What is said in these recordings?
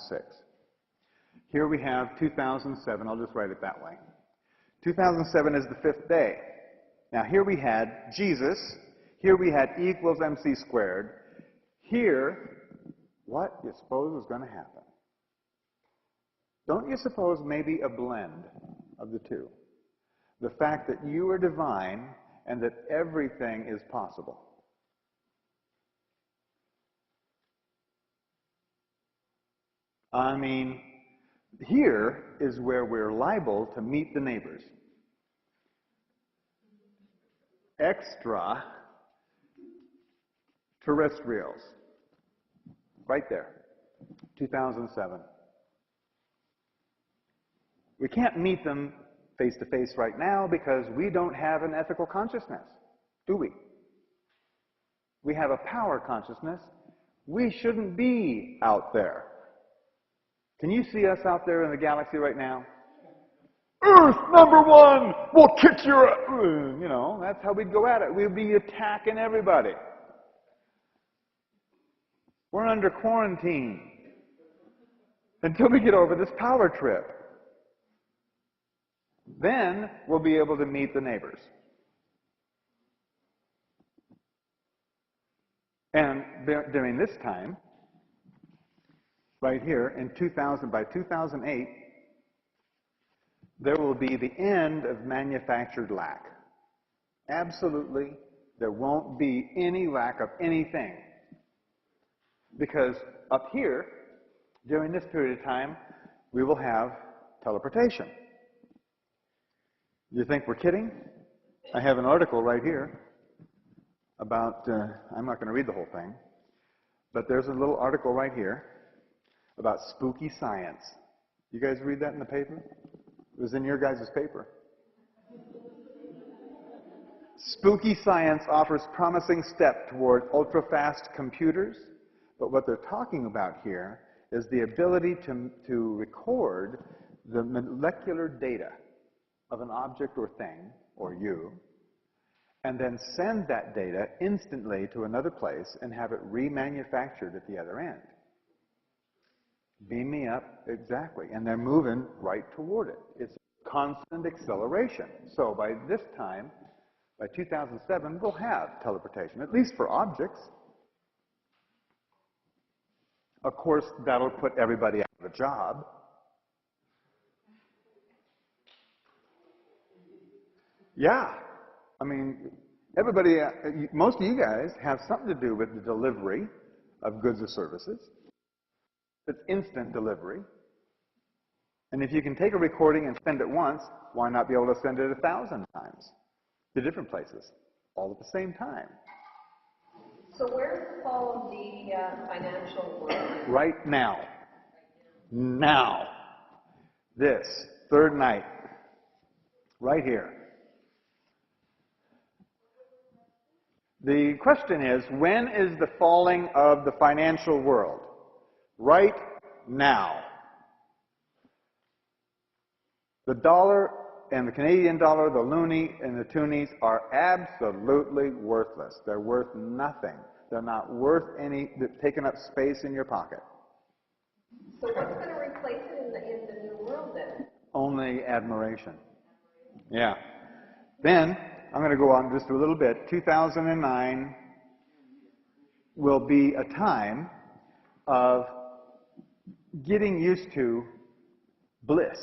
6. Here we have 2007. I'll just write it that way. 2007 is the 5th day. Now here we had Jesus. Here we had E equals mc squared. Here, what do you suppose was going to happen? Don't you suppose maybe a blend of the two? The fact that you are divine and that everything is possible. I mean, here is where we're liable to meet the neighbors. Extraterrestrials. Right there. 2007. We can't meet them face to face right now because we don't have an ethical consciousness, do we? We have a power consciousness. We shouldn't be out there. Can you see us out there in the galaxy right now? Earth number one, we'll kick your ass. You know, that's how we'd go at it. We'd be attacking everybody. We're under quarantine until we get over this power trip. Then we'll be able to meet the neighbors. And during this time, right here, by 2008, there will be the end of manufactured lack. Absolutely, there won't be any lack of anything. Because up here, during this period of time, we will have teleportation. You think we're kidding? I have an article right here about, I'm not going to read the whole thing, but there's a little article right here about spooky science. You guys read that in the paper? It was in your guys' paper. Spooky science offers promising step toward ultra-fast computers, but what they're talking about here is the ability to record the molecular data of an object or thing, or you, and then send that data instantly to another place and have it remanufactured at the other end. Beam me up, exactly. And they're moving right toward it. It's constant acceleration. So by this time, by 2007, we'll have teleportation, at least for objects. Of course, that'll put everybody out of a job. Yeah. I mean, everybody, most of you guys have something to do with the delivery of goods or services. It's instant delivery. And if you can take a recording and send it once, why not be able to send it 1,000 times to different places, all at the same time? So where's the fall of the financial world? Right now. Now. This, third night. Right here. The question is, when is the falling of the financial world? Right now. The dollar and the Canadian dollar, the loonie and the toonies are absolutely worthless. They're worth nothing. They're not worth any, taking up space in your pocket. So what's going to replace it in the new world then? Only admiration. Yeah. Then, I'm going to go on just a little bit. 2009 will be a time of getting used to bliss.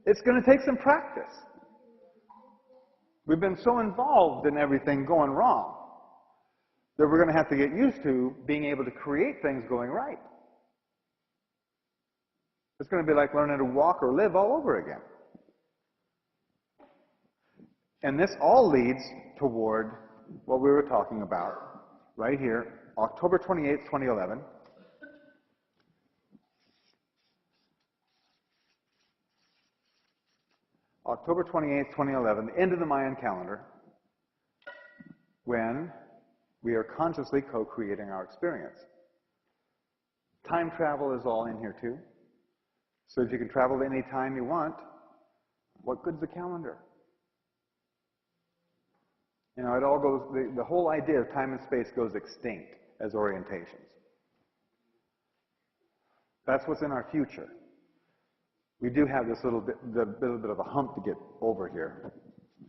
It's going to take some practice. We've been so involved in everything going wrong that we're going to have to get used to being able to create things going right. It's going to be like learning to walk or live all over again. And this all leads toward what we were talking about right here, October 28th, 2011. October 28th, 2011, the end of the Mayan calendar, when we are consciously co-creating our experience. Time travel is all in here too. So if you can travel any time you want, what good's the calendar? You know, it all goes, the whole idea of time and space goes extinct as orientations. That's what's in our future. We do have this little bit of a hump to get over here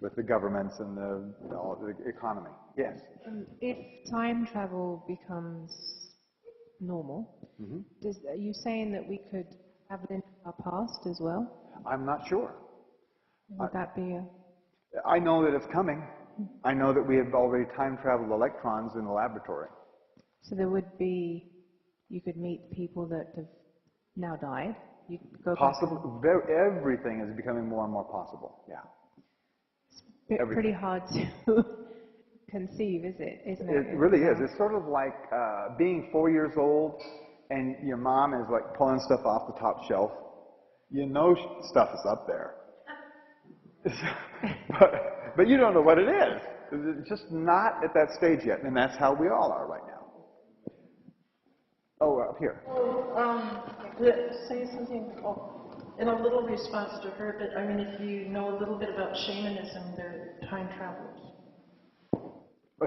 with the governments and the economy. Yes? If time travel becomes normal, are you saying that we could have it in our past as well? I'm not sure. Would that be a... I know that it's coming. I know that we have already time-traveled electrons in the laboratory. So there would be, you could meet people that have now died. You could go Possible. Everything is becoming more and more possible. Yeah. It's pretty hard to conceive, isn't it? It really is. It's sort of like being 4 years old and your mom is like pulling stuff off the top shelf. You know stuff is up there. but you don't know what it is. It's just not at that stage yet, and that's how we all are right now. Oh, up here. Say something in a little response to her, but I mean, if you know a little bit about shamanism, they're time travelers.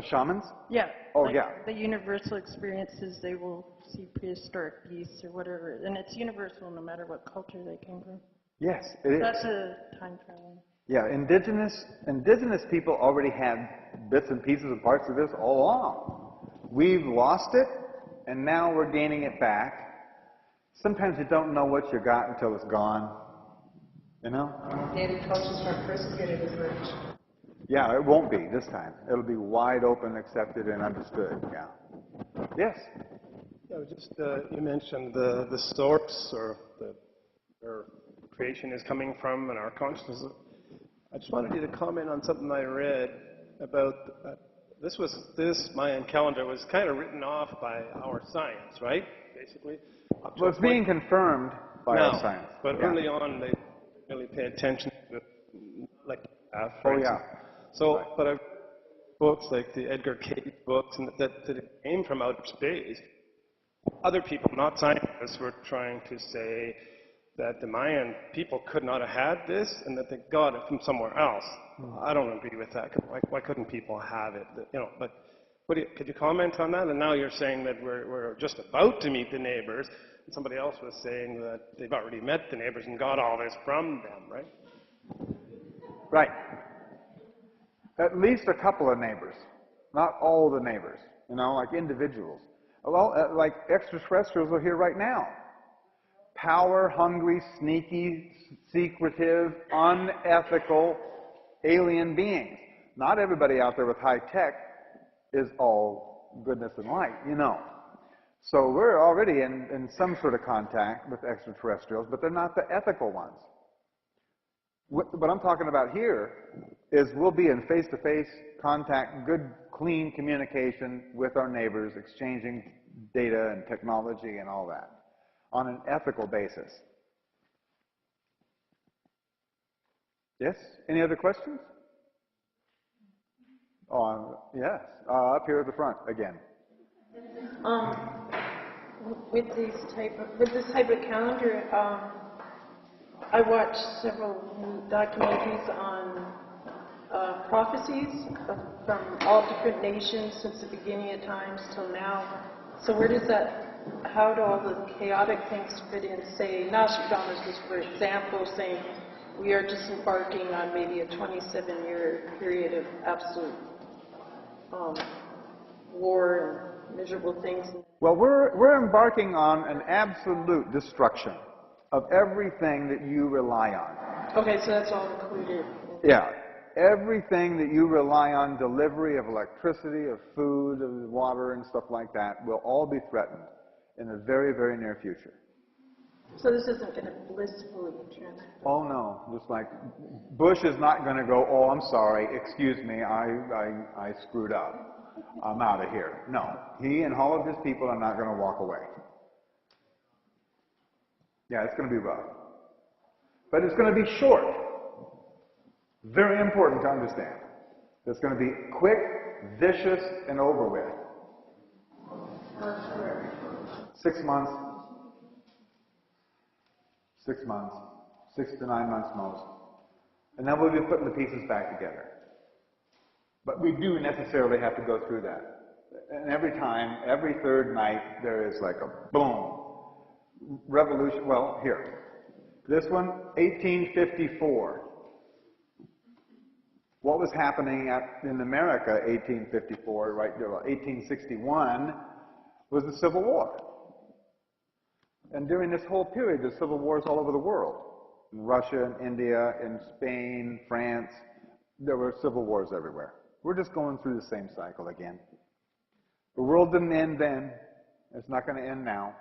Shamans? Yeah. Oh, like yeah. The universal experiences, they will see prehistoric beasts or whatever, and it's universal no matter what culture they came from. Yes, it is. That's a time travel. Yeah, indigenous people already had bits and pieces and parts of this all along. We've lost it, and now we're gaining it back. Sometimes you don't know what you got until it's gone. You know? Native cultures weren't persecuted as much. Yeah, it won't be this time. It'll be wide open, accepted, and understood. Yeah. Yes? Yeah, just you mentioned the source or where creation is coming from and our consciousness. I just wanted you to comment on something I read about this Mayan calendar was kind of written off by our science, right? Basically. Well, it's being confirmed by our science. But early on, they really pay attention to it, like for instance. So, right. But I've books like the Edgar Cayce books, and that it came from outer space. Other people, not scientists, were trying to say that the Mayan people could not have had this, and that they got it from somewhere else. I don't agree with that. Why couldn't people have it? You know, but could you comment on that? And now you're saying that we're just about to meet the neighbors, and somebody else was saying that they've already met the neighbors and got all this from them, right? Right. At least a couple of neighbors, not all the neighbors. You know, like individuals. Well, like extraterrestrials are here right now. Power-hungry, sneaky, secretive, unethical alien beings. Not everybody out there with high tech is all goodness and light, you know. So we're already in some sort of contact with extraterrestrials, but they're not the ethical ones. What I'm talking about here is we'll be in face-to-face contact, good, clean communication with our neighbors, exchanging data and technology and all that on an ethical basis. Yes? Any other questions? Oh, yes. Up here at the front again. With this type of calendar, I watched several documentaries on prophecies from all different nations since the beginning of times till now. So where does how do all the chaotic things fit in? Say, Nostradamus was, for example, saying we are just embarking on maybe a 27-year period of absolute war and miserable things. Well, we're embarking on an absolute destruction of everything that you rely on. Okay, so that's all included. Yeah. Everything that you rely on, delivery of electricity, of food, of water, and stuff like that, will all be threatened in the very, very near future. So this isn't going to blissfully transfer. Oh, no. Just like Bush is not going to go, oh, I'm sorry, excuse me, I screwed up. I'm out of here. No. He and all of his people are not going to walk away. Yeah, it's going to be rough. But it's going to be short. Very important to understand. It's going to be quick, vicious, and over with. 6 months. 6 months. 6 to 9 months most. And then we'll be putting the pieces back together. But we do necessarily have to go through that. And every time, every third night, there is like a boom. revolution, well, here. This one, 1854. What was happening in America, 1854, right, 1861, was the Civil War. And during this whole period, there's civil wars all over the world. In Russia, in India, in Spain, France, there were civil wars everywhere. We're just going through the same cycle again. The world didn't end then. It's not going to end now.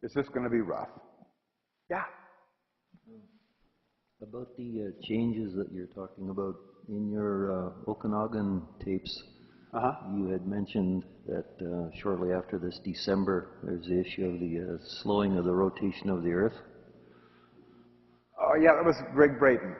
It's just going to be rough. Yeah? About the changes that you're talking about in your Okanagan tapes, you had mentioned that shortly after this December, there's the issue of the slowing of the rotation of the Earth. Oh, yeah, that was Greg Brayton.